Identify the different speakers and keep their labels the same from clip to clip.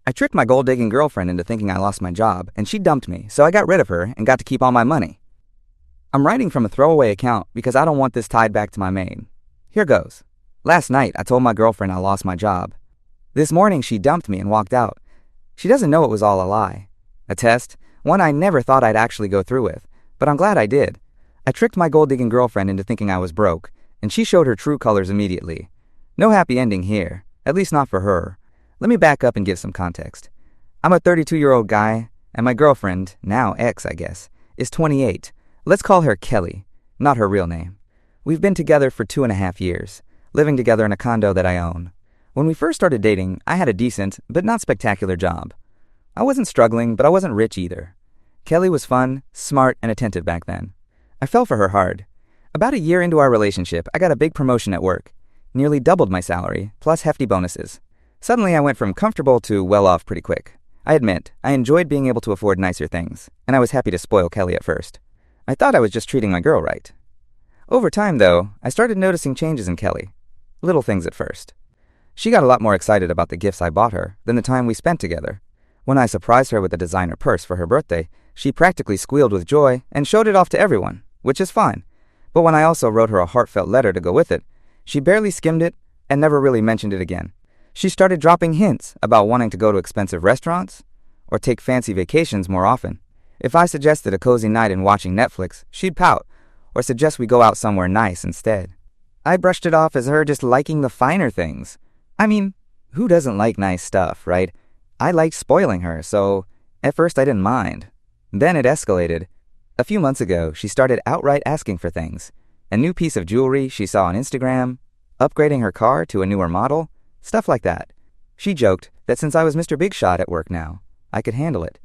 Speaker 1: I tricked my gold-digging girlfriend into thinking I lost my job, and she dumped me, so I got rid of her and got to keep all my money. I'm writing from a throwaway account because I don't want this tied back to my main. Here goes. Last night, I told my girlfriend I lost my job. This morning, she dumped me and walked out. She doesn't know it was all a lie. A test, one I never thought I'd actually go through with, but I'm glad I did. I tricked my gold-digging girlfriend into thinking I was broke, and she showed her true colors immediately. No happy ending here, at least not for her. Let me back up and give some context. I'm a 32-year-old guy, and my girlfriend, now ex I guess, is 28. Let's call her Kelly, not her real name. We've been together for 2.5 years, living together in a condo that I own. When we first started dating, I had a decent, but not spectacular job. I wasn't struggling, but I wasn't rich either. Kelly was fun, smart, and attentive back then. I fell for her hard. About a year into our relationship, I got a big promotion at work. Nearly doubled my salary, plus hefty bonuses. Suddenly, I went from comfortable to well-off pretty quick. I admit, I enjoyed being able to afford nicer things, and I was happy to spoil Kelly at first. I thought I was just treating my girl right. Over time, though, I started noticing changes in Kelly. Little things at first. She got a lot more excited about the gifts I bought her than the time we spent together. When I surprised her with a designer purse for her birthday, she practically squealed with joy and showed it off to everyone, which is fine. But when I also wrote her a heartfelt letter to go with it, she barely skimmed it and never really mentioned it again. She started dropping hints about wanting to go to expensive restaurants or take fancy vacations more often. If I suggested a cozy night and watching Netflix, she'd pout or suggest we go out somewhere nice instead. I brushed it off as her just liking the finer things. I mean, who doesn't like nice stuff, right? I liked spoiling her, so at first I didn't mind. Then it escalated. A few months ago, she started outright asking for things. A new piece of jewelry she saw on Instagram, upgrading her car to a newer model, stuff like that. She joked that since I was Mr. Big Shot at work now, I could handle it.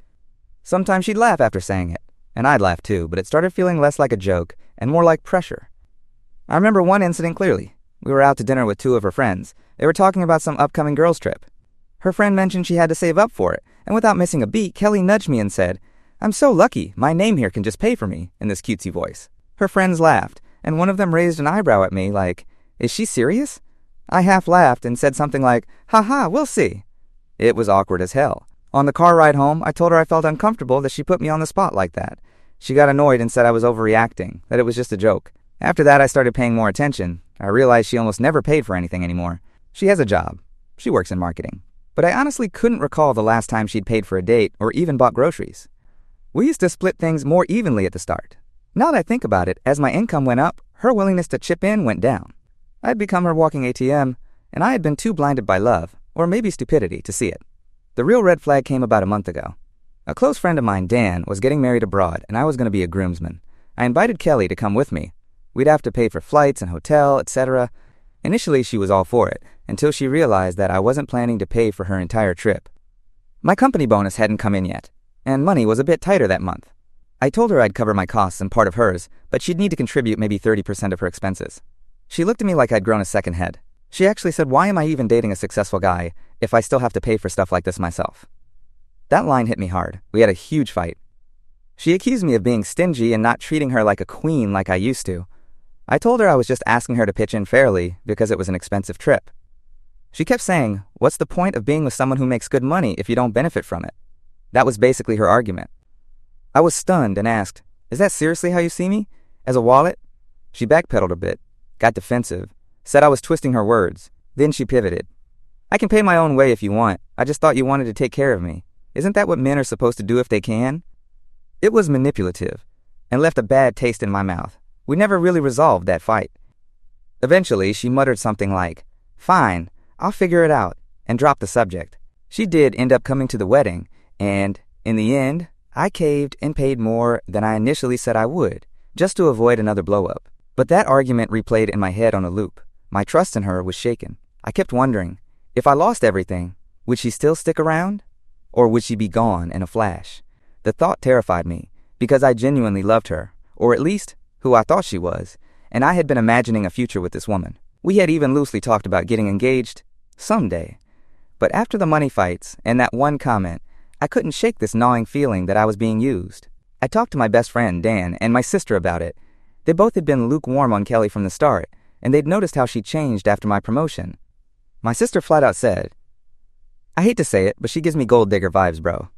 Speaker 1: Sometimes she'd laugh after saying it, and I'd laugh too, but it started feeling less like a joke and more like pressure. I remember one incident clearly. We were out to dinner with 2 of her friends. They were talking about some upcoming girls' trip. Her friend mentioned she had to save up for it, and without missing a beat, Kelly nudged me and said, "I'm so lucky, my name here can just pay for me," in this cutesy voice. Her friends laughed, and one of them raised an eyebrow at me like, "Is she serious?" I half laughed and said something like, "Haha, we'll see." It was awkward as hell. On the car ride home, I told her I felt uncomfortable that she put me on the spot like that. She got annoyed and said I was overreacting, that it was just a joke. After that, I started paying more attention. I realized she almost never paid for anything anymore. She has a job. She works in marketing. But I honestly couldn't recall the last time she'd paid for a date or even bought groceries. We used to split things more evenly at the start. Now that I think about it, as my income went up, her willingness to chip in went down. I'd become her walking ATM, and I had been too blinded by love, or maybe stupidity, to see it. The real red flag came about a month ago. A close friend of mine, Dan, was getting married abroad, and I was going to be a groomsman. I invited Kelly to come with me. We'd have to pay for flights and hotel, etc. Initially, she was all for it, until she realized that I wasn't planning to pay for her entire trip. My company bonus hadn't come in yet, and money was a bit tighter that month. I told her I'd cover my costs and part of hers, but she'd need to contribute maybe 30% of her expenses. She looked at me like I'd grown a second head. She actually said, "Why am I even dating a successful guy if I still have to pay for stuff like this myself?" That line hit me hard. We had a huge fight. She accused me of being stingy and not treating her like a queen like I used to. I told her I was just asking her to pitch in fairly because it was an expensive trip. She kept saying, "What's the point of being with someone who makes good money if you don't benefit from it?" That was basically her argument. I was stunned and asked, "Is that seriously how you see me? As a wallet?" She backpedaled a bit, got defensive, said I was twisting her words. Then she pivoted. "I can pay my own way if you want. I just thought you wanted to take care of me. Isn't that what men are supposed to do if they can?" It was manipulative and left a bad taste in my mouth. We never really resolved that fight. Eventually, she muttered something like, "Fine, I'll figure it out," and dropped the subject. She did end up coming to the wedding, and, in the end, I caved and paid more than I initially said I would, just to avoid another blow-up. But that argument replayed in my head on a loop. My trust in her was shaken. I kept wondering, if I lost everything, would she still stick around? Or would she be gone in a flash? The thought terrified me, because I genuinely loved her, or at least who I thought she was, and I had been imagining a future with this woman. We had even loosely talked about getting engaged someday. But after the money fights and that one comment, I couldn't shake this gnawing feeling that I was being used. I talked to my best friend, Dan, and my sister about it. They both had been lukewarm on Kelly from the start, and they'd noticed how she changed after my promotion. My sister flat out said, I hate to say it, but she gives me gold digger vibes, bro.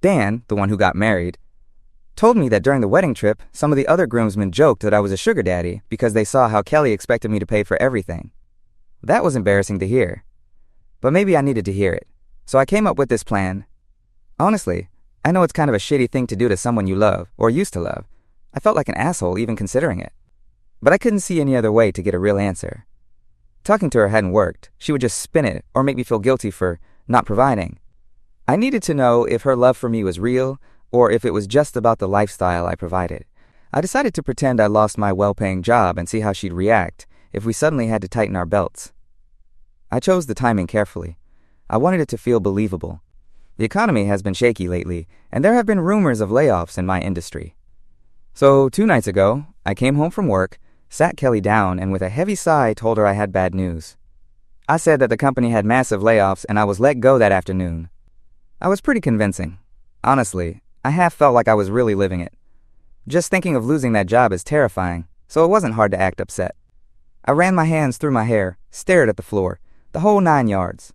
Speaker 1: Dan, the one who got married, told me that during the wedding trip, some of the other groomsmen joked that I was a sugar daddy because they saw how Kelly expected me to pay for everything. That was embarrassing to hear. But maybe I needed to hear it. So I came up with this plan. Honestly, I know it's kind of a shitty thing to do to someone you love, or used to love. I felt like an asshole even considering it. But I couldn't see any other way to get a real answer. Talking to her hadn't worked. She would just spin it or make me feel guilty for not providing. I needed to know if her love for me was real or if it was just about the lifestyle I provided. I decided to pretend I lost my well-paying job and see how she'd react if we suddenly had to tighten our belts. I chose the timing carefully. I wanted it to feel believable. The economy has been shaky lately, and there have been rumors of layoffs in my industry. So 2 nights ago, I came home from work, sat Kelly down, and with a heavy sigh told her I had bad news. I said that the company had massive layoffs and I was let go that afternoon. I was pretty convincing. Honestly, I half felt like I was really living it. Just thinking of losing that job is terrifying, so it wasn't hard to act upset. I ran my hands through my hair, stared at the floor, the whole 9 yards.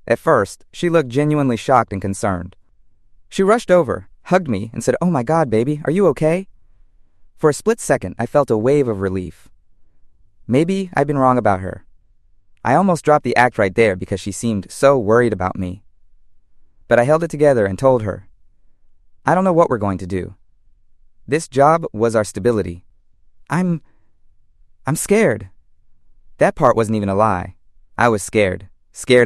Speaker 1: At first, she looked genuinely shocked and concerned. She rushed over, hugged me, and said, "Oh my God, baby, are you okay?" For a split second, I felt a wave of relief. Maybe I'd been wrong about her. I almost dropped the act right there because she seemed so worried about me. But I held it together and told her, "I don't know what we're going to do. This job was our stability. I'm scared." That part wasn't even a lie. I was scared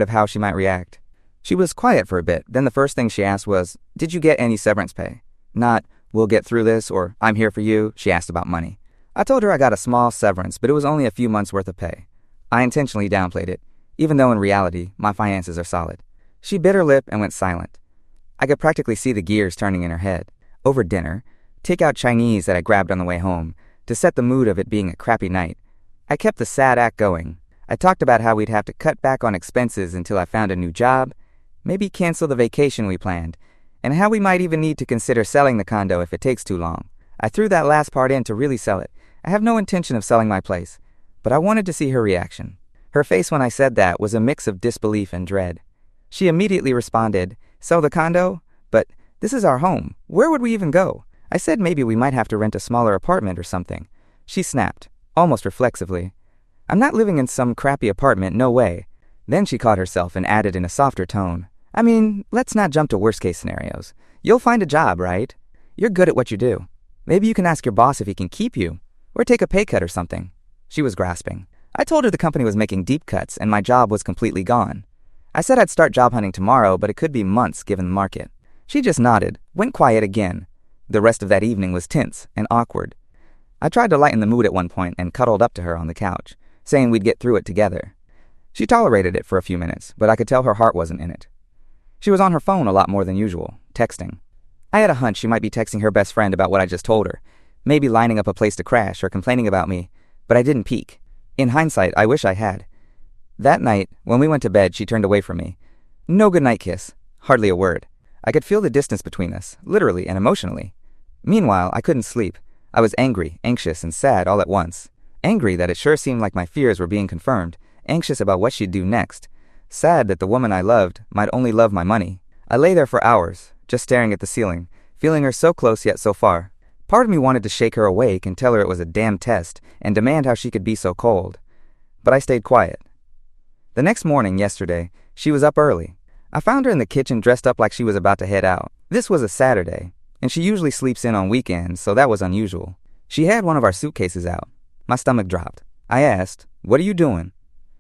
Speaker 1: of how she might react. She was quiet for a bit, then the first thing she asked was, "Did you get any severance pay?" Not, "We'll get through this," or "I'm here for you." She asked about money. I told her I got a small severance, but it was only a few months' worth of pay. I intentionally downplayed it, even though in reality, my finances are solid. She bit her lip and went silent. I could practically see the gears turning in her head. Over dinner, take-out Chinese that I grabbed on the way home, to set the mood of it being a crappy night, I kept the sad act going. I talked about how we'd have to cut back on expenses until I found a new job, maybe cancel the vacation we planned, and how we might even need to consider selling the condo if it takes too long. I threw that last part in to really sell it. I have no intention of selling my place, but I wanted to see her reaction. Her face when I said that was a mix of disbelief and dread. She immediately responded, "Sell the condo? But this is our home. Where would we even go?" I said maybe we might have to rent a smaller apartment or something. She snapped, almost reflexively, "I'm not living in some crappy apartment, no way." Then she caught herself and added in a softer tone, "I mean, let's not jump to worst-case scenarios. You'll find a job, right? You're good at what you do. Maybe you can ask your boss if he can keep you, or take a pay cut or something." She was grasping. I told her the company was making deep cuts and my job was completely gone. I said I'd start job hunting tomorrow, but it could be months given the market. She just nodded, went quiet again. The rest of that evening was tense and awkward. I tried to lighten the mood at one point and cuddled up to her on the couch, saying we'd get through it together. She tolerated it for a few minutes, but I could tell her heart wasn't in it. She was on her phone a lot more than usual, texting. I had a hunch she might be texting her best friend about what I just told her, maybe lining up a place to crash or complaining about me, but I didn't peek. In hindsight, I wish I had. That night, when we went to bed, she turned away from me. No goodnight kiss, hardly a word. I could feel the distance between us, literally and emotionally. Meanwhile, I couldn't sleep. I was angry, anxious, and sad all at once. Angry that it sure seemed like my fears were being confirmed, anxious about what she'd do next, sad that the woman I loved might only love my money. I lay there for hours, just staring at the ceiling, feeling her so close yet so far. Part of me wanted to shake her awake and tell her it was a damn test and demand how she could be so cold. But I stayed quiet. The next morning, yesterday, she was up early. I found her in the kitchen dressed up like she was about to head out. This was a Saturday, and she usually sleeps in on weekends, so that was unusual. She had one of our suitcases out. My stomach dropped. I asked, "What are you doing?"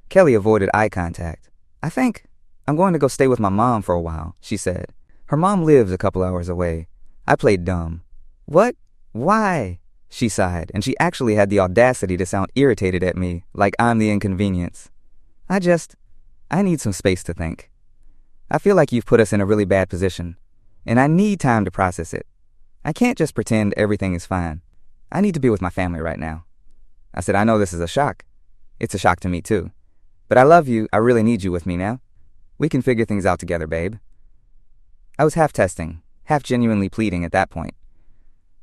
Speaker 1: Kelly avoided eye contact. "I think I'm going to go stay with my mom for a while," she said. Her mom lives a couple hours away. I played dumb. "What? Why?" She sighed, and she actually had the audacity to sound irritated at me, like I'm the inconvenience. I need some space to think. I feel like you've put us in a really bad position, and I need time to process it. I can't just pretend everything is fine. I need to be with my family right now." I said, "I know this is a shock. It's a shock to me too. But I love you. I really need you with me now. We can figure things out together, babe." I was half testing, half genuinely pleading at that point.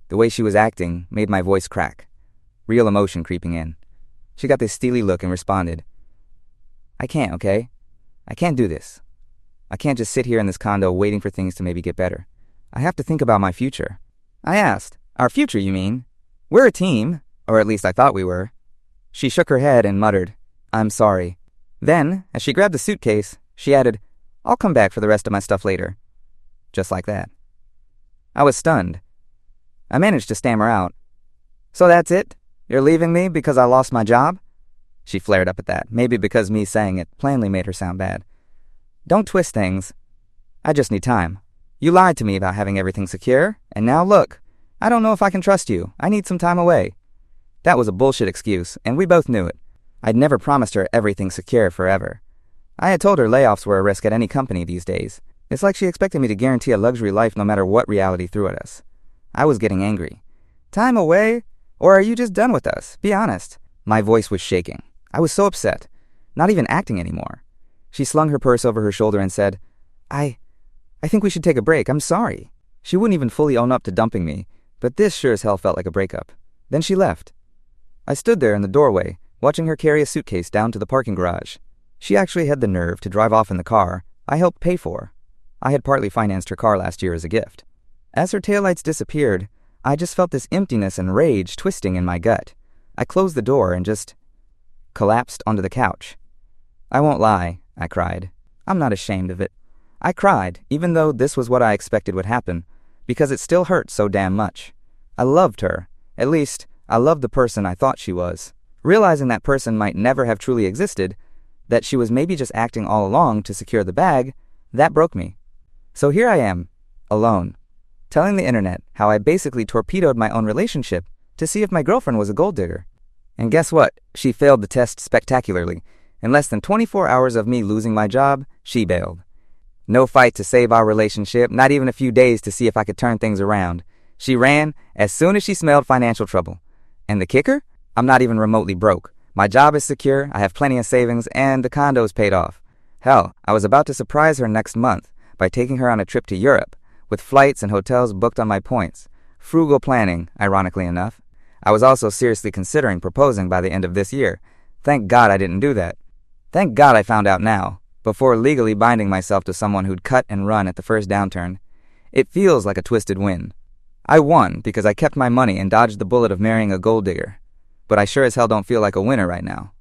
Speaker 1: The way she was acting made my voice crack, real emotion creeping in. She got this steely look and responded, "I can't, okay? I can't do this. I can't just sit here in this condo waiting for things to maybe get better. I have to think about my future. I asked, "Our future, you mean? We're a team, or at least I thought we were." She shook her head and muttered, "I'm sorry." Then, as she grabbed a suitcase, she added, "I'll come back for the rest of my stuff later." Just like that. I was stunned. I managed to stammer out, "So that's it? You're leaving me because I lost my job?" She flared up at that, maybe because me saying it plainly made her sound bad. "Don't twist things. I just need time. You lied to me about having everything secure, and now look. I don't know if I can trust you. I need some time away." That was a bullshit excuse, and we both knew it. I'd never promised her everything secure forever. I had told her layoffs were a risk at any company these days. It's like she expected me to guarantee a luxury life no matter what reality threw at us. I was getting angry. "Time away? Or are you just done with us? Be honest." My voice was shaking. I was so upset. Not even acting anymore. She slung her purse over her shoulder and said, I think we should take a break. I'm sorry." She wouldn't even fully own up to dumping me, but this sure as hell felt like a breakup. Then she left. I stood there in the doorway, watching her carry a suitcase down to the parking garage. She actually had the nerve to drive off in the car I helped pay for. I had partly financed her car last year as a gift. As her taillights disappeared, I just felt this emptiness and rage twisting in my gut. I closed the door and just collapsed onto the couch. I won't lie, I cried. I'm not ashamed of it. I cried, even though this was what I expected would happen, because it still hurt so damn much. I loved her. At least, I loved the person I thought she was. Realizing that person might never have truly existed, that she was maybe just acting all along to secure the bag, that broke me. So here I am, alone, telling the internet how I basically torpedoed my own relationship to see if my girlfriend was a gold digger. And guess what? She failed the test spectacularly. In less than 24 hours of me losing my job, she bailed. No fight to save our relationship, not even a few days to see if I could turn things around. She ran as soon as she smelled financial trouble. And the kicker? I'm not even remotely broke. My job is secure, I have plenty of savings, and the condo is paid off. Hell, I was about to surprise her next month by taking her on a trip to Europe, with flights and hotels booked on my points. Frugal planning, ironically enough. I was also seriously considering proposing by the end of this year. Thank God I didn't do that. Thank God I found out now, before legally binding myself to someone who'd cut and run at the first downturn. It feels like a twisted win. I won because I kept my money and dodged the bullet of marrying a gold digger. But I sure as hell don't feel like a winner right now.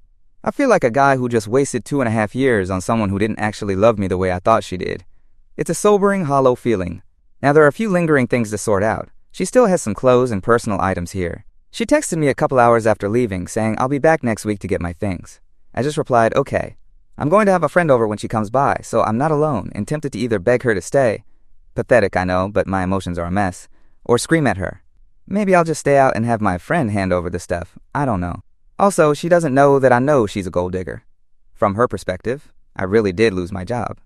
Speaker 1: I feel like a guy who just wasted 2.5 years on someone who didn't actually love me the way I thought she did. It's a sobering, hollow feeling. Now there are a few lingering things to sort out. She still has some clothes and personal items here. She texted me a couple hours after leaving, saying I'll be back next week to get my things. I just replied, okay. I'm going to have a friend over when she comes by, so I'm not alone, and tempted to either beg her to stay. Pathetic, I know, but my emotions are a mess. Or scream at her. Maybe I'll just stay out and have my friend hand over the stuff. I don't know. Also, she doesn't know that I know she's a gold digger. From her perspective, I really did lose my job.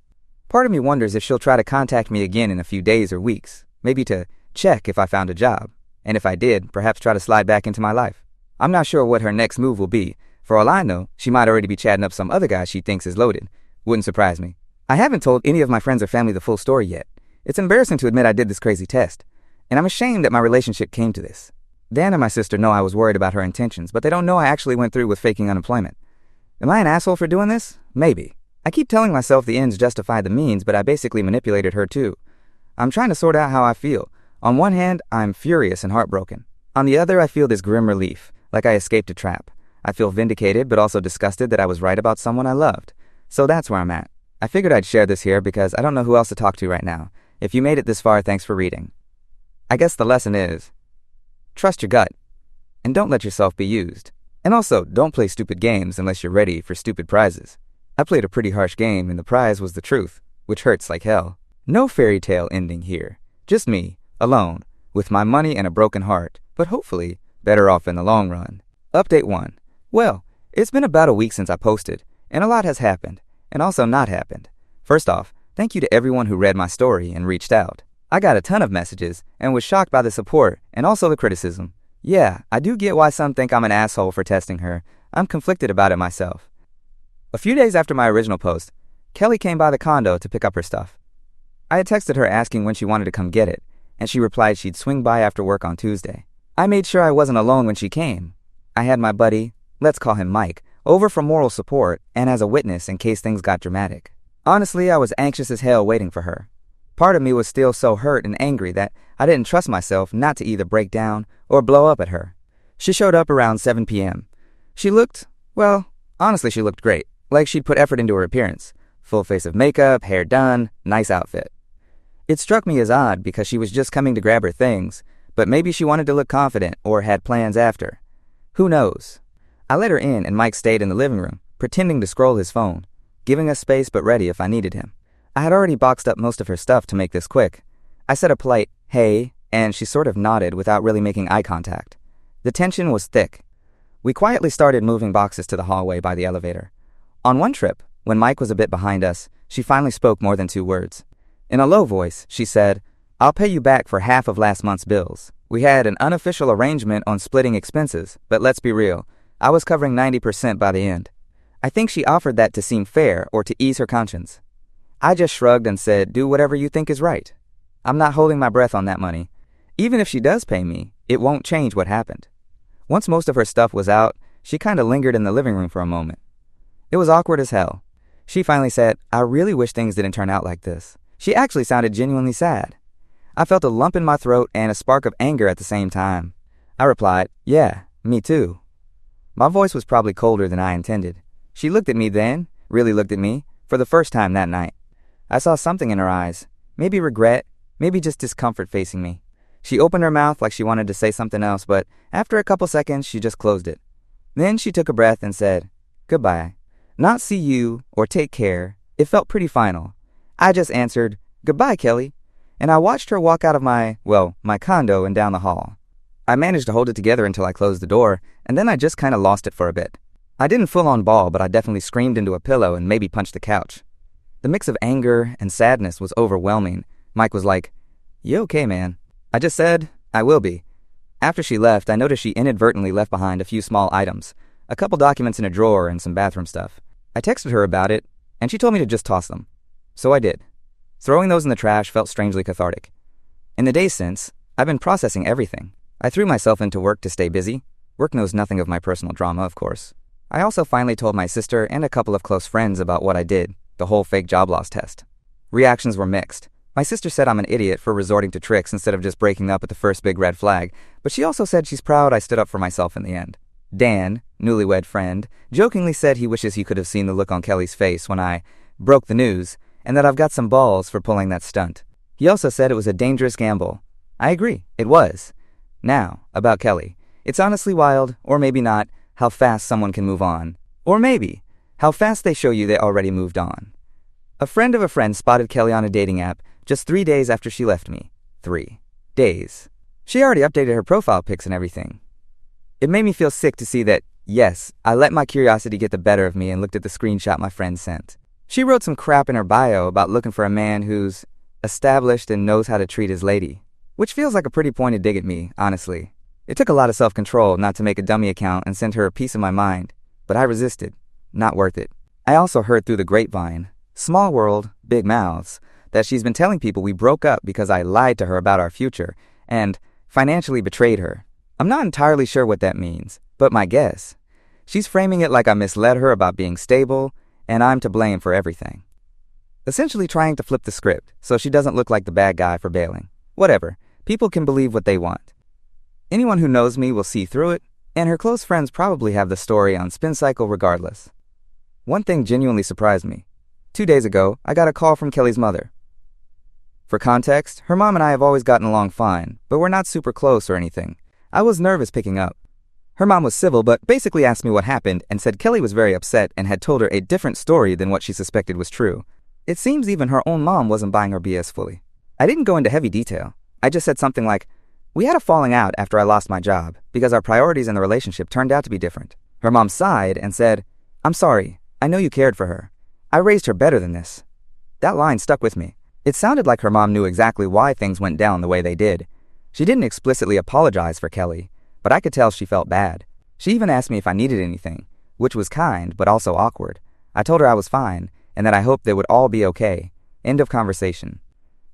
Speaker 1: Part of me wonders if she'll try to contact me again in a few days or weeks, maybe to check if I found a job. And if I did, perhaps try to slide back into my life. I'm not sure what her next move will be. For all I know, she might already be chatting up some other guy she thinks is loaded. Wouldn't surprise me. I haven't told any of my friends or family the full story yet. It's embarrassing to admit I did this crazy test. And I'm ashamed that my relationship came to this. Dan and my sister know I was worried about her intentions, but they don't know I actually went through with faking unemployment. Am I an asshole for doing this? Maybe. I keep telling myself the ends justify the means, but I basically manipulated her too. I'm trying to sort out how I feel. On one hand, I'm furious and heartbroken. On the other, I feel this grim relief, like I escaped a trap. I feel vindicated, but also disgusted that I was right about someone I loved. So that's where I'm at. I figured I'd share this here because I don't know who else to talk to right now. If you made it this far, thanks for reading. I guess the lesson is, trust your gut, and don't let yourself be used. And also, don't play stupid games unless you're ready for stupid prizes. I played a pretty harsh game, and the prize was the truth, which hurts like hell. No fairy tale ending here. Just me, alone, with my money and a broken heart, but hopefully better off in the long run. Update 1. Well, it's been about a week since I posted, and a lot has happened, and also not happened. First off, thank you to everyone who read my story and reached out. I got a ton of messages and was shocked by the support and also the criticism. Yeah, I do get why some think I'm an asshole for testing her. I'm conflicted about it myself. A few days after my original post, Kelly came by the condo to pick up her stuff. I had texted her asking when she wanted to come get it, and she replied she'd swing by after work on Tuesday. I made sure I wasn't alone when she came. I had my buddy, let's call him Mike, over for moral support and as a witness in case things got dramatic. Honestly, I was anxious as hell waiting for her. Part of me was still so hurt and angry that I didn't trust myself not to either break down or blow up at her. She showed up around 7 p.m. She looked, well, honestly she looked great, like she'd put effort into her appearance. Full face of makeup, hair done, nice outfit. It struck me as odd because she was just coming to grab her things, but maybe she wanted to look confident or had plans after. Who knows? I let her in and Mike stayed in the living room, pretending to scroll his phone, giving us space but ready if I needed him. I had already boxed up most of her stuff to make this quick. I said a polite, "Hey," and she sort of nodded without really making eye contact. The tension was thick. We quietly started moving boxes to the hallway by the elevator. On one trip, when Mike was a bit behind us, she finally spoke more than 2 words. In a low voice, she said, "I'll pay you back for half of last month's bills. We had an unofficial arrangement on splitting expenses, but let's be real, I was covering 90% by the end." I think she offered that to seem fair or to ease her conscience. I just shrugged and said, "Do whatever you think is right. I'm not holding my breath on that money. Even if she does pay me, it won't change what happened." Once most of her stuff was out, she kinda lingered in the living room for a moment. It was awkward as hell. She finally said, "I really wish things didn't turn out like this." She actually sounded genuinely sad. I felt a lump in my throat and a spark of anger at the same time. I replied, "Yeah, me too." My voice was probably colder than I intended. She looked at me then, really looked at me, for the first time that night. I saw something in her eyes, maybe regret, maybe just discomfort facing me. She opened her mouth like she wanted to say something else, but after a couple seconds, she just closed it. Then she took a breath and said, "Goodbye. Not see you or take care." It felt pretty final. I just answered, "Goodbye, Kelly," and I watched her walk out of my condo and down the hall. I managed to hold it together until I closed the door, and then I just kinda lost it for a bit. I didn't full-on bawl, but I definitely screamed into a pillow and maybe punched the couch. The mix of anger and sadness was overwhelming. Mike was like, "You okay, man?" I just said, "I will be." After she left, I noticed she inadvertently left behind a few small items, a couple documents in a drawer and some bathroom stuff. I texted her about it, and she told me to just toss them. So I did. Throwing those in the trash felt strangely cathartic. In the days since, I've been processing everything. I threw myself into work to stay busy. Work knows nothing of my personal drama, of course. I also finally told my sister and a couple of close friends about what I did, the whole fake job loss test. Reactions were mixed. My sister said I'm an idiot for resorting to tricks instead of just breaking up at the first big red flag, but she also said she's proud I stood up for myself in the end. Dan, newlywed friend, jokingly said he wishes he could have seen the look on Kelly's face when I broke the news, and that I've got some balls for pulling that stunt. He also said it was a dangerous gamble. I agree, it was. Now, about Kelly. It's honestly wild, or maybe not, how fast someone can move on. Or maybe, how fast they show you they already moved on. A friend of a friend spotted Kelly on a dating app just 3 days after she left me. 3 days. She already updated her profile pics and everything. It made me feel sick to see that, yes, I let my curiosity get the better of me and looked at the screenshot my friend sent. She wrote some crap in her bio about looking for a man who's established and knows how to treat his lady, which feels like a pretty pointed dig at me, honestly. It took a lot of self-control not to make a dummy account and send her a piece of my mind, but I resisted. Not worth it. I also heard through the grapevine, small world, big mouths, that she's been telling people we broke up because I lied to her about our future and financially betrayed her. I'm not entirely sure what that means, but my guess. She's framing it like I misled her about being stable, and I'm to blame for everything. Essentially trying to flip the script so she doesn't look like the bad guy for bailing. Whatever, people can believe what they want. Anyone who knows me will see through it, and her close friends probably have the story on spin cycle regardless. One thing genuinely surprised me. 2 days ago, I got a call from Kelly's mother. For context, her mom and I have always gotten along fine, but we're not super close or anything. I was nervous picking up. Her mom was civil, but basically asked me what happened and said Kelly was very upset and had told her a different story than what she suspected was true. It seems even her own mom wasn't buying her BS fully. I didn't go into heavy detail. I just said something like, "We had a falling out after I lost my job because our priorities in the relationship turned out to be different." Her mom sighed and said, "I'm sorry. I know you cared for her. I raised her better than this." That line stuck with me. It sounded like her mom knew exactly why things went down the way they did. She didn't explicitly apologize for Kelly, but I could tell she felt bad. She even asked me if I needed anything, which was kind but also awkward. I told her I was fine and that I hoped they would all be okay. End of conversation.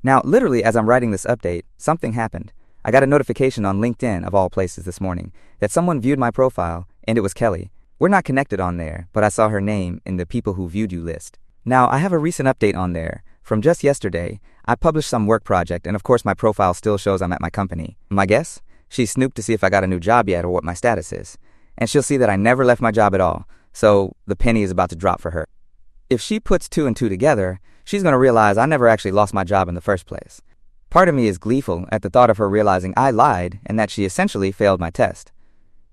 Speaker 1: Now, literally as I'm writing this update, something happened. I got a notification on LinkedIn, of all places this morning, that someone viewed my profile, and it was Kelly. We're not connected on there, but I saw her name in the people who viewed you list. Now, I have a recent update on there. From just yesterday, I published some work project, and of course my profile still shows I'm at my company. My guess? She snooped to see if I got a new job yet or what my status is. And she'll see that I never left my job at all, so the penny is about to drop for her. If she puts two and two together, she's going to realize I never actually lost my job in the first place. Part of me is gleeful at the thought of her realizing I lied and that she essentially failed my test.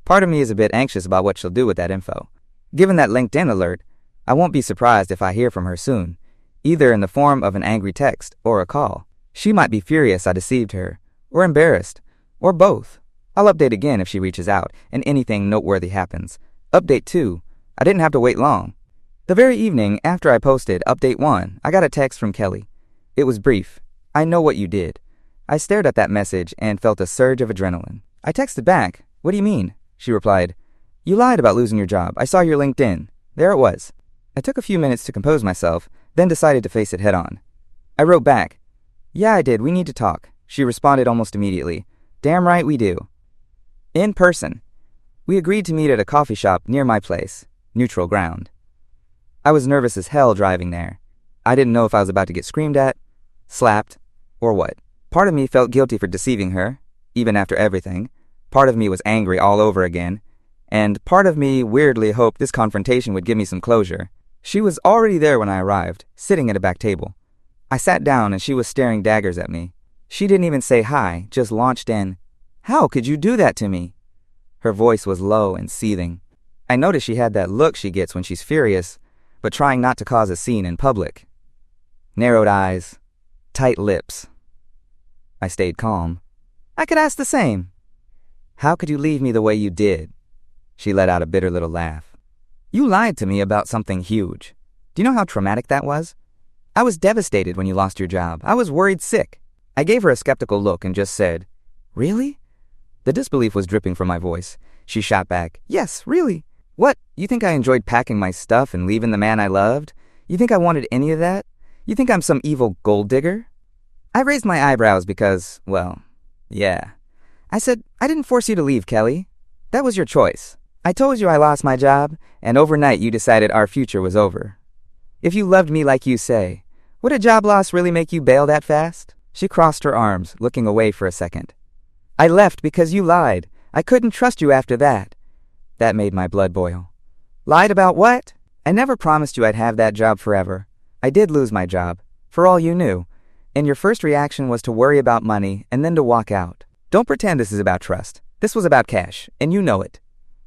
Speaker 1: Part of me is a bit anxious about what she'll do with that info. Given that LinkedIn alert, I won't be surprised if I hear from her soon, either in the form of an angry text or a call. She might be furious I deceived her, or embarrassed, or both. I'll update again if she reaches out and anything noteworthy happens. Update 2. I didn't have to wait long. The very evening after I posted Update 1, I got a text from Kelly. It was brief. I know what you did. I stared at that message and felt a surge of adrenaline. I texted back, what do you mean? She replied, you lied about losing your job. I saw your LinkedIn. There it was. I took a few minutes to compose myself, then decided to face it head on. I wrote back, yeah, I did. We need to talk. She responded almost immediately, damn right we do. In person. We agreed to meet at a coffee shop near my place, neutral ground. I was nervous as hell driving there. I didn't know if I was about to get screamed at, slapped, or what. Part of me felt guilty for deceiving her, even after everything. Part of me was angry all over again. And part of me weirdly hoped this confrontation would give me some closure. She was already there when I arrived, sitting at a back table. I sat down and she was staring daggers at me. She didn't even say hi, just launched in, how could you do that to me? Her voice was low and seething. I noticed she had that look she gets when she's furious, but trying not to cause a scene in public. Narrowed eyes, tight lips. I stayed calm. I could ask the same. How could you leave me the way you did? She let out a bitter little laugh. You lied to me about something huge. Do you know how traumatic that was? I was devastated when you lost your job. I was worried sick. I gave her a skeptical look and just said, really? The disbelief was dripping from my voice. She shot back, yes, really. What, you think I enjoyed packing my stuff and leaving the man I loved? You think I wanted any of that? You think I'm some evil gold digger? I raised my eyebrows because, well, yeah. I said, I didn't force you to leave, Kelly. That was your choice. I told you I lost my job, and overnight you decided our future was over. If you loved me like you say, would a job loss really make you bail that fast? She crossed her arms, looking away for a second. I left because you lied. I couldn't trust you after that. That made my blood boil. Lied about what? I never promised you I'd have that job forever. I did lose my job, for all you knew, and your first reaction was to worry about money and then to walk out. Don't pretend this is about trust. This was about cash, and you know it.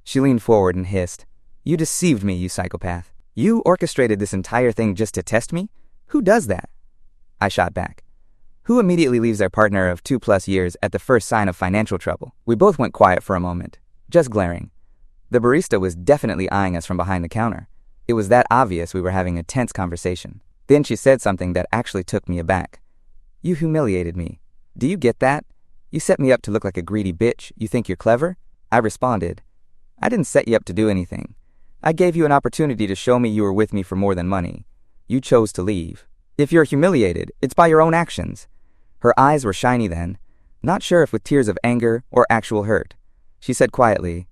Speaker 1: She leaned forward and hissed, you deceived me, you psychopath. You orchestrated this entire thing just to test me? Who does that? I shot back. Who immediately leaves their partner of 2+ years at the first sign of financial trouble? We both went quiet for a moment, just glaring. The barista was definitely eyeing us from behind the counter. It was that obvious we were having a tense conversation. Then she said something that actually took me aback. You humiliated me. Do you get that? You set me up to look like a greedy bitch. You think you're clever? I responded. I didn't set you up to do anything. I gave you an opportunity to show me you were with me for more than money. You chose to leave. If you're humiliated, it's by your own actions. Her eyes were shiny then, not sure if with tears of anger or actual hurt. She said quietly,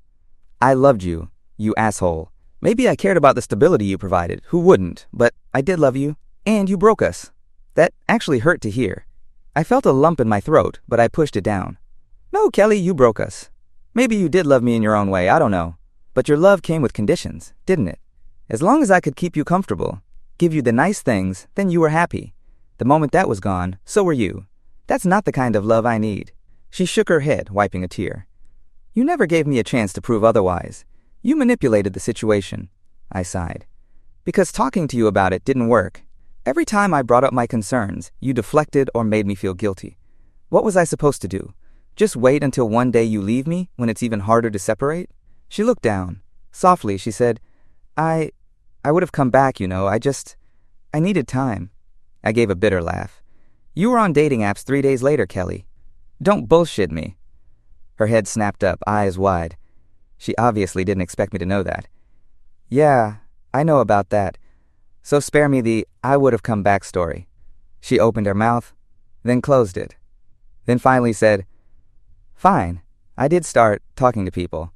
Speaker 1: I loved you, you asshole. Maybe I cared about the stability you provided. Who wouldn't? But I did love you, and you broke us. That actually hurt to hear. I felt a lump in my throat, but I pushed it down. No, Kelly, you broke us. Maybe you did love me in your own way, I don't know. But your love came with conditions, didn't it? As long as I could keep you comfortable, give you the nice things, then you were happy. The moment that was gone, so were you. That's not the kind of love I need. She shook her head, wiping a tear. You never gave me a chance to prove otherwise. You manipulated the situation. I sighed. Because talking to you about it didn't work. Every time I brought up my concerns, you deflected or made me feel guilty. What was I supposed to do? Just wait until one day you leave me when it's even harder to separate? She looked down. Softly, she said, I would have come back, you know. I needed time. I gave a bitter laugh. You were on dating apps 3 days later, Kelly. Don't bullshit me. Her head snapped up, eyes wide. She obviously didn't expect me to know that. Yeah, I know about that. So spare me the I would have come back story. She opened her mouth, then closed it. Then finally said, Fine, I did start talking to people.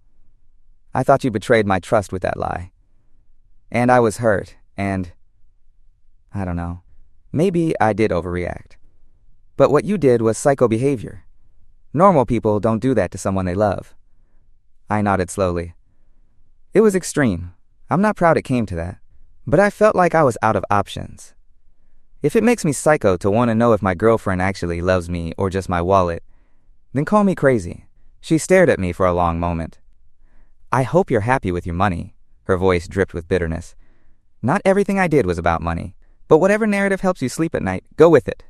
Speaker 1: I thought you betrayed my trust with that lie. And I was hurt, and I don't know. Maybe I did overreact. But what you did was psycho behavior. Normal people don't do that to someone they love. I nodded slowly. It was extreme. I'm not proud it came to that. But I felt like I was out of options. If it makes me psycho to want to know if my girlfriend actually loves me or just my wallet, then call me crazy. She stared at me for a long moment. I hope you're happy with your money. Her voice dripped with bitterness. Not everything I did was about money, but whatever narrative helps you sleep at night, go with it.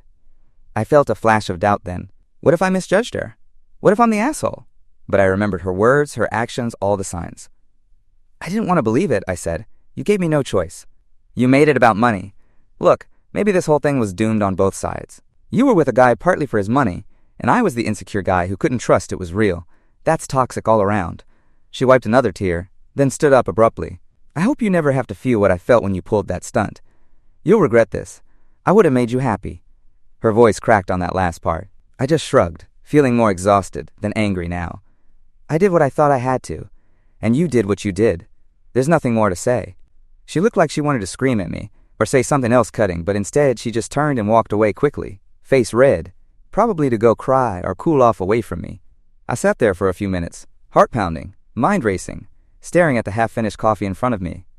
Speaker 1: I felt a flash of doubt then. What if I misjudged her? What if I'm the asshole? But I remembered her words, her actions, all the signs. I didn't want to believe it, I said. You gave me no choice. You made it about money. Look, maybe this whole thing was doomed on both sides. You were with a guy partly for his money, and I was the insecure guy who couldn't trust it was real. That's toxic all around. She wiped another tear, then stood up abruptly. I hope you never have to feel what I felt when you pulled that stunt. You'll regret this. I would have made you happy. Her voice cracked on that last part. I just shrugged, feeling more exhausted than angry now. I did what I thought I had to, and you did what you did. There's nothing more to say. She looked like she wanted to scream at me, or say something else cutting, but instead she just turned and walked away quickly, face red, probably to go cry or cool off away from me. I sat there for a few minutes, heart pounding, mind racing, staring at the half-finished coffee in front of me.